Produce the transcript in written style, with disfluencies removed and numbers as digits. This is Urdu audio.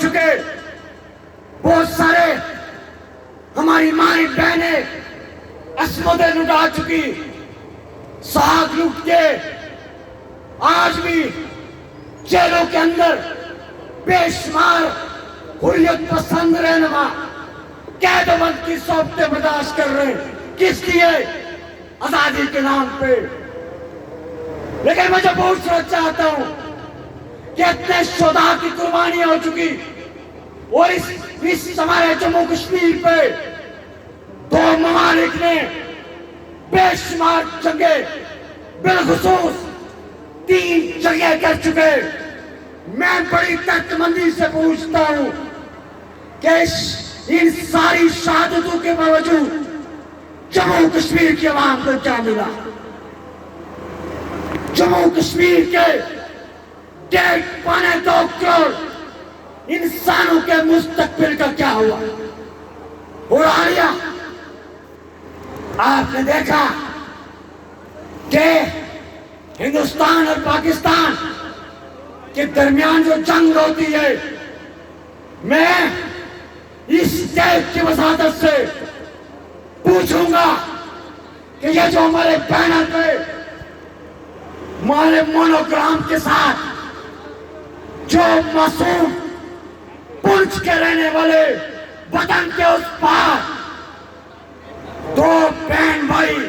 چکے، بہت سارے ہماری مائیں بہنیں عصمتیں لٹا چکی، ساتھ لٹ کے آج بھی جیلوں کے اندر بے شمار حریت پسند رہنما قید و بند کی صحبتیں برداشت کر رہے ہیں، کس لیے؟ آزادی کے نام پہ۔ لیکن میں جو پوچھنا چاہتا ہوں کہ اتنے شہداء کی قربانیاں ہو چکی، اور اس ہمارے جموں کشمیر پہ دو ممالک نے بے شمار جنگیں، بالخصوص 3 جنگیں کر چکے۔ میں بڑی ترکمندی سے پوچھتا ہوں کہ ان ساری شہادتوں کے باوجود جموں کشمیر کی عوام کو کیا ملا؟ جموں کشمیر کے 1.5-2 کروڑ انسانوں کے مستقبل کا کیا ہوا؟ اور حالیہ آپ نے دیکھا کہ ہندوستان اور پاکستان کے درمیان جو جنگ ہوتی ہے، میں اس دیش کی وساطت سے پوچھوں گا کہ یہ جو ہمارے بینر پہ ہمارے مونوگرام کے ساتھ جو معصوم پنچ کے رہنے والے وطن کے اس پار 2 بہن بھائی